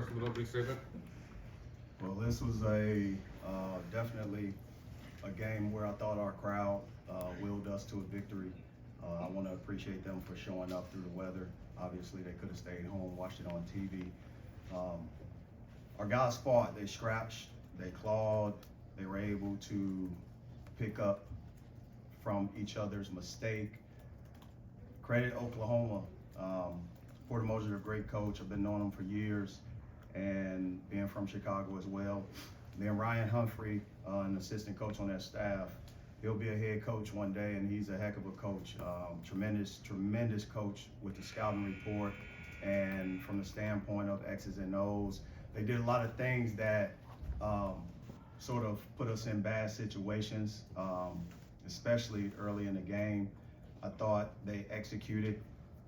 From an opening statement. Well, this was definitely a game where I thought our crowd willed us to a victory. I want to appreciate them for showing up through the weather. Obviously, they could have stayed home, watched it on TV. Our guys fought, they scratched, they clawed, they were able to pick up from each other's mistake. Credit Oklahoma. Porter Moser, a great coach. I've been knowing him for years, and being from Chicago as well. Then Ryan Humphrey, an assistant coach on that staff. He'll be a head coach one day, and he's a heck of a coach. Tremendous coach with the scouting report, and from the standpoint of X's and O's. They did a lot of things that sort of put us in bad situations, especially early in the game. I thought they executed,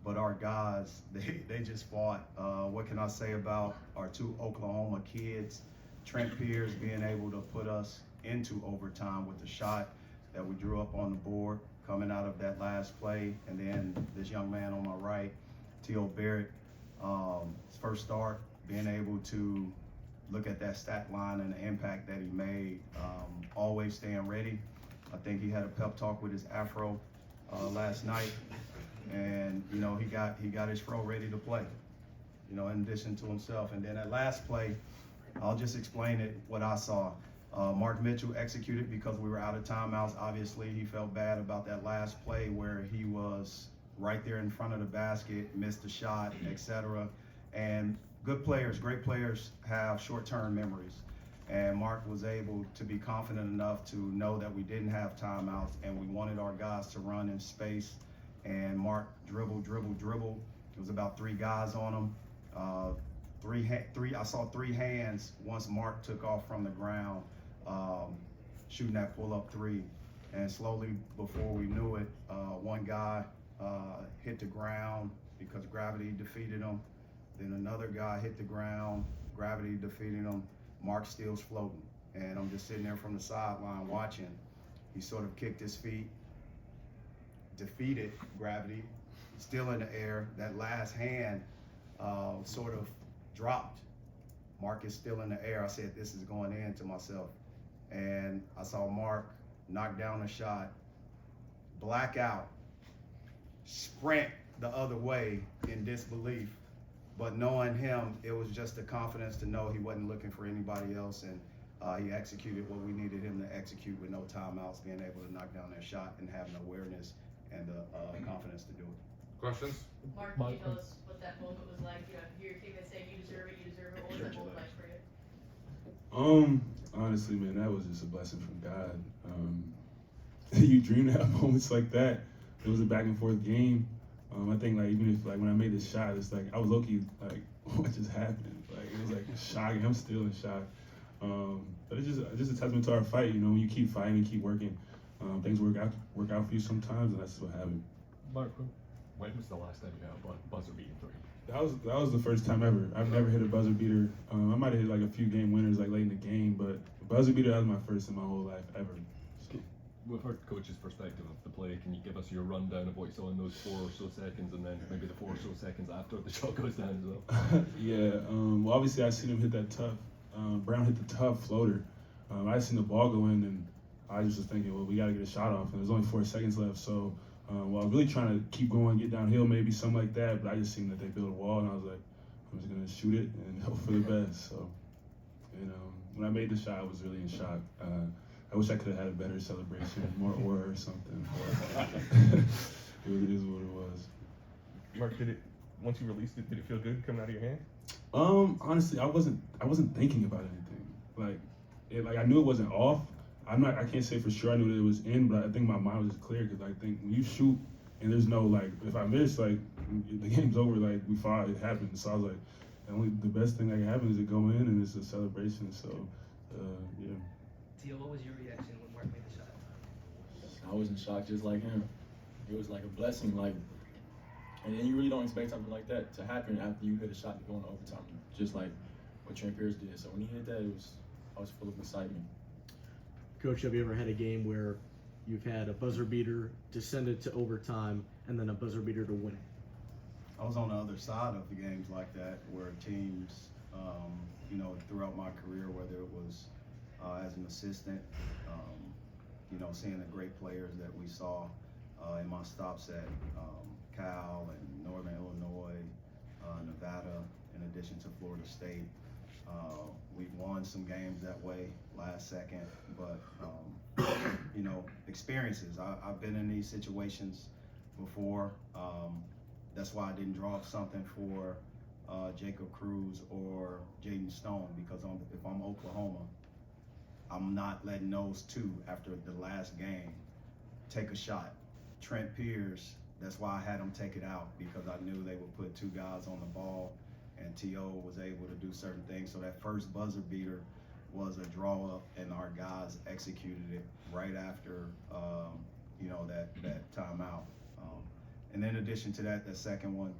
but our guys, they just fought. What can I say about our two Oklahoma kids? Trent Pierce being able to put us into overtime with the shot that we drew up on the board coming out of that last play. And then this young man on my right, T.O. Barrett, his first start, being able to look at that stat line and the impact that he made, always staying ready. I think he had a pep talk with his afro last night, and he got his fro ready to play, in addition to himself. And then that last play, I'll just explain it what I saw. Mark Mitchell executed because we were out of timeouts. Obviously, he felt bad about that last play where he was right there in front of the basket, missed the shot, etc. And good players, great players have short-term memories. And Mark was able to be confident enough to know that we didn't have timeouts and we wanted our guys to run in space. And Mark dribbled. It was about 3 guys on him. I saw 3 hands once Mark took off from the ground, shooting that pull-up 3. And slowly, before we knew it, one guy hit the ground because gravity defeated him. Then another guy hit the ground, gravity defeated him. Mark still's floating, and I'm just sitting there from the sideline watching. He sort of kicked his feet, defeated gravity, still in the air. That last hand sort of dropped. Mark is still in the air. I said, this is going in to myself. And I saw Mark knock down a shot, black out, sprint the other way in disbelief. But knowing him, it was just the confidence to know he wasn't looking for anybody else, and he executed what we needed him to execute with no timeouts, being able to knock down that shot and having awareness and the confidence to do it. Questions? Mark, can you tell us what that moment was like? Your teammates saying you deserve it. What was that moment like for you? Honestly, man, that was just a blessing from God. You dream to have moments like that. It was a back and forth game. I think even if when I made this shot, it's I was low-key what just happened? It was shocking. I'm still in shock. But it's just a testament to our fight. When you keep fighting and keep working, things work out for you sometimes, and that's what happened. Mark, when was the last time you had a buzzer beating 3? That was the first time ever. I've never hit a buzzer beater. I might have hit a few game winners late in the game, but a buzzer beater, that was my first in my whole life ever. So. With our coach's perspective of the play, can you give us your rundown of what you saw in those 4 or so seconds, and then maybe the 4 or so seconds after the shot goes down as well? Yeah. Well, obviously I seen him hit that tough. Brown hit the tough floater. I seen the ball go in, and I just was thinking, well, we got to get a shot off, and there's only 4 seconds left, so. I was really trying to keep going, get downhill, maybe something like that, but I just seen that they built a wall, and I was like, I'm just gonna shoot it and hope for the best. So, when I made the shot, I was really in shock. I wish I could have had a better celebration, more aura or something. But it is what it was. Mark, once you released it, did it feel good coming out of your hand? Honestly, I wasn't thinking about anything. I knew it wasn't off. I can't say for sure I knew that it was in, but I think my mind was just clear because I think when you shoot and there's no if I miss, the game's over. We fought, it happened. So I was the best thing that can happen is to go in and it's a celebration. So yeah. T.O, what was your reaction when Mark made the shot? I was in shock just like him. It was like a blessing, and then you really don't expect something like that to happen after you hit a shot to go into overtime, just like what Trent Pierce did. So when he hit that, I was full of excitement. Coach, have you ever had a game where you've had a buzzer beater descended to overtime and then a buzzer beater to win it? I was on the other side of the games like that where teams You know, throughout my career, whether it was as an assistant, you know, seeing the great players that we saw in my stops at Cal and Northern Illinois, Nevada, in addition to Florida State. We've won some games that way last second, but you know, experiences. I've been in these situations before. That's why I didn't draw up something for Jacob Cruz or Jaden Stone, because if I'm Oklahoma, I'm not letting those two, after the last game, take a shot. Trent Pierce, that's why I had him take it out, because I knew they would put two guys on the ball, and T.O. was able to do certain things. So that first buzzer beater was a draw up, and our guys executed it right after, you know, that timeout. And in addition to that, the second one,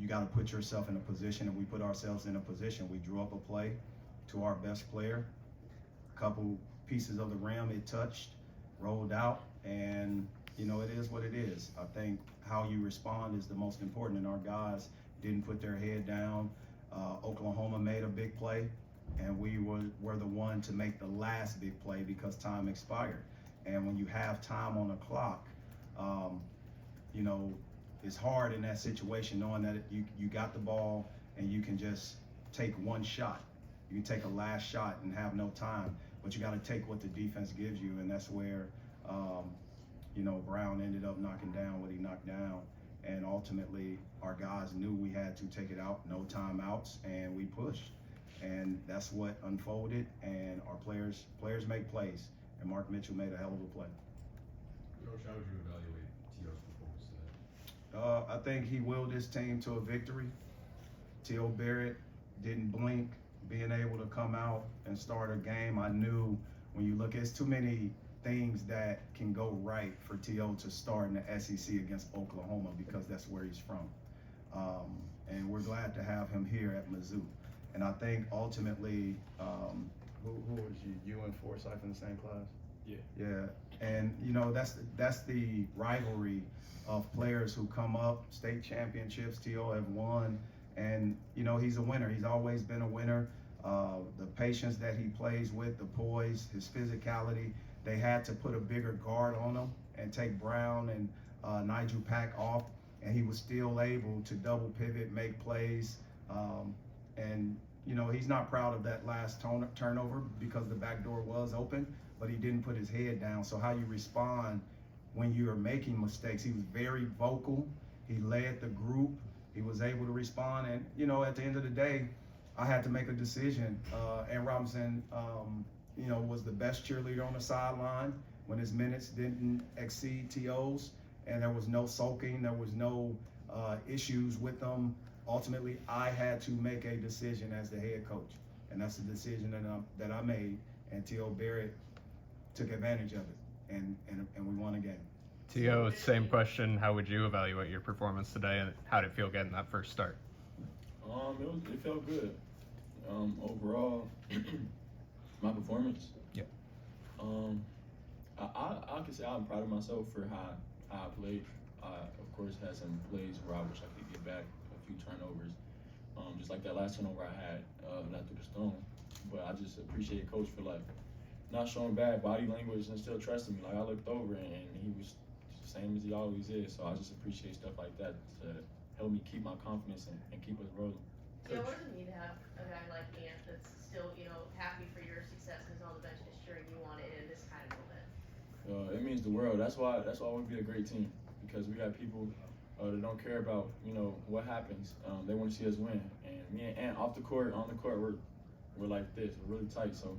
you got to put yourself in a position, and we put ourselves in a position. We drew up a play to our best player. A couple pieces of the rim it touched, rolled out, and you know, it is what it is. I think how you respond is the most important, and our guys didn't put their head down. Oklahoma made a big play, and we were the one to make the last big play because time expired. And when you have time on the clock, you know, it's hard in that situation knowing that you got the ball and you can just take one shot. You can take a last shot and have no time, but you got to take what the defense gives you, and that's where, you know, Brown ended up knocking down what he knocked down, and ultimately our guys knew we had to take it out, no timeouts, and we pushed, and that's what unfolded. And our players make plays, and Mark Mitchell made a hell of a play. Coach, how would you evaluate T.O.'s performance today? I think he willed his team to a victory. T.O. Barrett didn't blink, being able to come out and start a game. I knew when you look, it's too many things that can go right for T.O. to start in the SEC against Oklahoma, because that's where he's from. And we're glad to have him here at Mizzou. And I think ultimately, who was you and Forsyth in the same class? Yeah. Yeah, and you know, that's the rivalry of players who come up, state championships. T.O. have won, and you know, he's a winner. He's always been a winner. The patience that he plays with, the poise, his physicality. They had to put a bigger guard on him and take Brown and Nigel Pack off, and he was still able to double pivot, make plays. And you know, he's not proud of that last turnover because the back door was open, but he didn't put his head down. So how you respond when you are making mistakes? He was very vocal. He led the group. He was able to respond. And you know, at the end of the day, I had to make a decision. And Robinson, you know, was the best cheerleader on the sideline when his minutes didn't exceed T.O.'s, and there was no sulking, there was no issues with them. Ultimately, I had to make a decision as the head coach, and that's the decision that I made, and T.O. Barrett took advantage of it, and we won a game. T.O., same question. How would you evaluate your performance today, and how did it feel getting that first start? It felt good. Overall, my performance. Yep. I can say I'm proud of myself for how I played. I, of course, had some plays where I wish I could get back a few turnovers, just like that last turnover I had, not through the stone. But I just appreciate Coach for like not showing bad body language and still trusting me. Like I looked over and he was the same as he always is. So I just appreciate stuff like that to help me keep my confidence and keep us rolling. Yeah, what does it mean to have a guy like Ant that's still, you know, happy for your success and is on the bench just cheering you on in this kind of moment? It means the world. That's why we'd be a great team, because we got people that don't care about, you know, what happens. They want to see us win. And me and Ant off the court, on the court, we're like this. We're really tight. So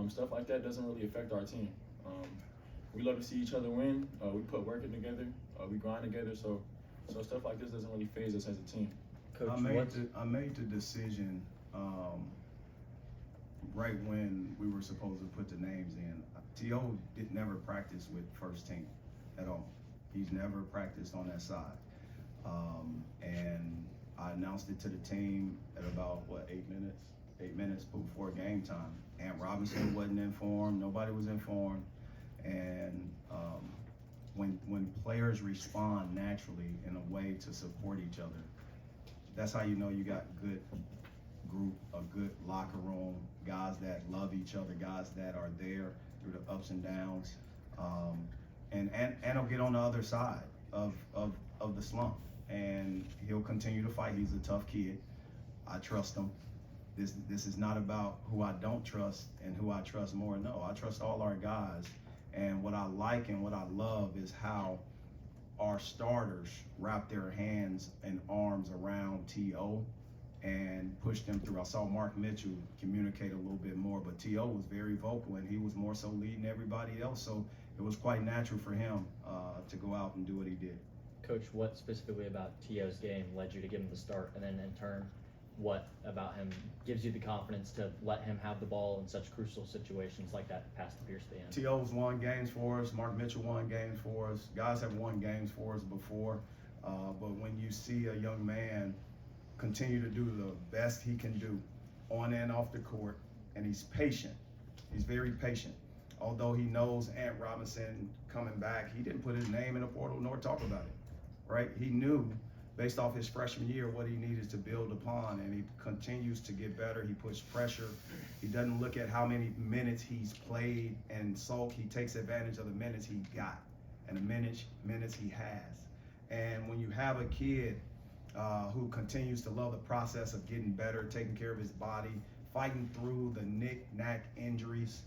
stuff like that doesn't really affect our team. We love to see each other win. We put work in together. We grind together. So stuff like this doesn't really faze us as a team. Coach, I made the decision right when we were supposed to put the names in. T.O. never practiced with first team at all. He's never practiced on that side. And I announced it to the team at about, 8 minutes before game time. Ant Robinson wasn't informed, nobody was informed. And when players respond naturally in a way to support each other, that's how you know you got group, a good locker room, guys that love each other, guys that are there through the ups and downs, and he'll get on the other side of the slump, and he'll continue to fight. He's a tough kid. I trust him. This is not about who I don't trust and who I trust more. No, I trust all our guys. And what I like and what I love is how our starters wrap their hands and arms around T.O. and push them through. I saw Mark Mitchell communicate a little bit more, but T.O. was very vocal, and he was more so leading everybody else. So it was quite natural for him to go out and do what he did. Coach, what specifically about T.O.'s game led you to give him the start, and then in turn, what about him gives you the confidence to let him have the ball in such crucial situations like that pass to Pierce at the end? T.O.'s won games for us. Mark Mitchell won games for us. Guys have won games for us before. But when you see a young man continue to do the best he can do on and off the court, and he's patient. He's very patient. Although he knows Ant Robinson coming back, he didn't put his name in the portal nor talk about it, right? He knew based off his freshman year what he needed to build upon, and he continues to get better. He puts pressure. He doesn't look at how many minutes he's played and sulk. He takes advantage of the minutes he got and the minutes he has. And when you have a kid who continues to love the process of getting better, taking care of his body, fighting through the knick-knack injuries,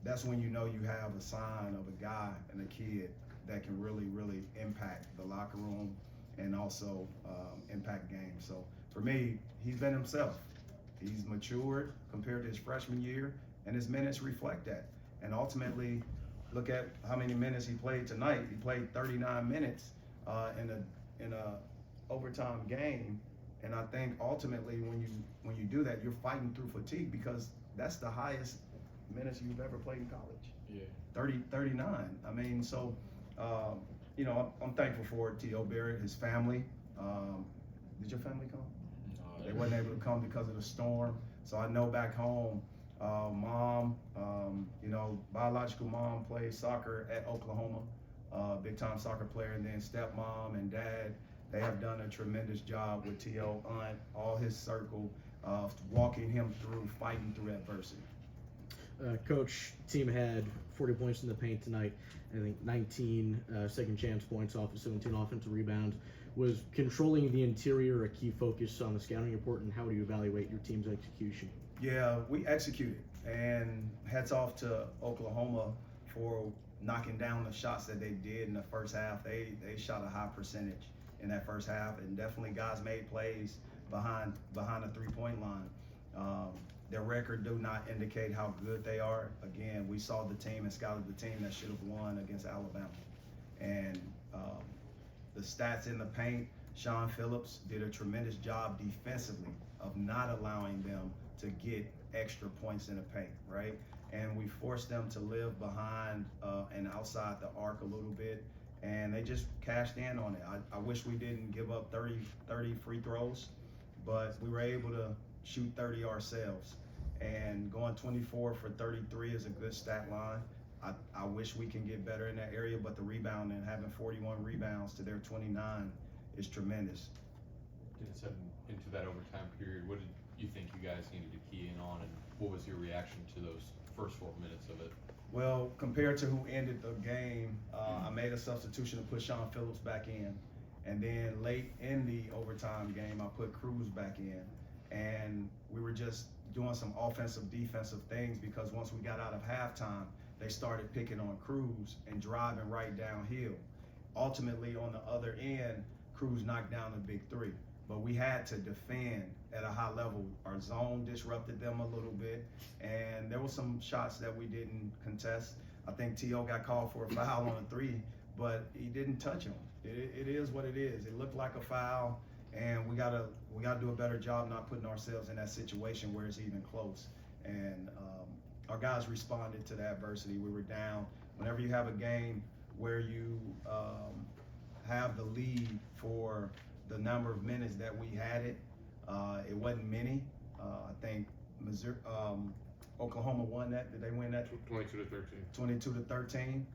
that's when you know you have a sign of a guy and a kid that can really, really impact the locker room and also impact games. So for me, he's been himself. He's matured compared to his freshman year, and his minutes reflect that. And ultimately, look at how many minutes he played tonight. He played 39 minutes in a overtime game, and I think ultimately when you do that, you're fighting through fatigue, because that's the highest minutes you've ever played in college. Yeah. 39. I mean, so you know, I'm thankful for T.O. Barrett, his family. Did your family come? No, They wasn't able to come because of the storm. So I know back home, mom, you know, biological mom plays soccer at Oklahoma, big time soccer player, and then stepmom and dad, they have done a tremendous job with T.O. Aunt, all his circle, walking him through, fighting through adversity. Coach, team had 40 points in the paint tonight. I think 19 second chance points off of 17 offensive rebounds. Was controlling the interior a key focus on the scouting report, and how do you evaluate your team's execution? Yeah, we executed, and hats off to Oklahoma for knocking down the shots that they did in the first half. They shot a high percentage in that first half, and definitely guys made plays behind the 3-point line. Their record do not indicate how good they are. Again, we saw the team and scouted the team that should have won against Alabama. And the stats in the paint, Sean Phillips did a tremendous job defensively of not allowing them to get extra points in the paint, right? And we forced them to live behind and outside the arc a little bit, and they just cashed in on it. I wish we didn't give up 30 free throws, but we were able to shoot 30 ourselves, and going 24 for 33 is a good stat line. I wish we can get better in that area, but the rebounding, having 41 rebounds to their 29 is tremendous. Into that overtime period, what did you think you guys needed to key in on, and what was your reaction to those first 4 minutes of it? Well, compared to who ended the game, I made a substitution to put Sean Phillips back in, and then late in the overtime game, I put Cruz back in. And we were just doing some offensive, defensive things, because once we got out of halftime, they started picking on Cruz and driving right downhill. Ultimately, on the other end, Cruz knocked down the big three. But we had to defend at a high level. Our zone disrupted them a little bit, and there were some shots that we didn't contest. I think T.O. got called for a foul on a three, but he didn't touch him. It is what it is. It looked like a foul, and we gotta do a better job not putting ourselves in that situation where it's even close. And our guys responded to the adversity. We were down. Whenever you have a game where you have the lead for the number of minutes that we had it wasn't many. I think Mizzou, Oklahoma won that. Did they win that? 22 to 13. 22 to 13.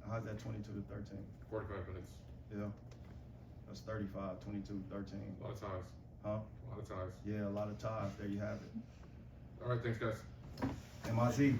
How's that 22 to 13? 45 minutes. Yeah. That's 35, 22, 13. A lot of times. Huh? A lot of ties. Yeah, a lot of ties. There you have it. All right, thanks, guys. MIZ.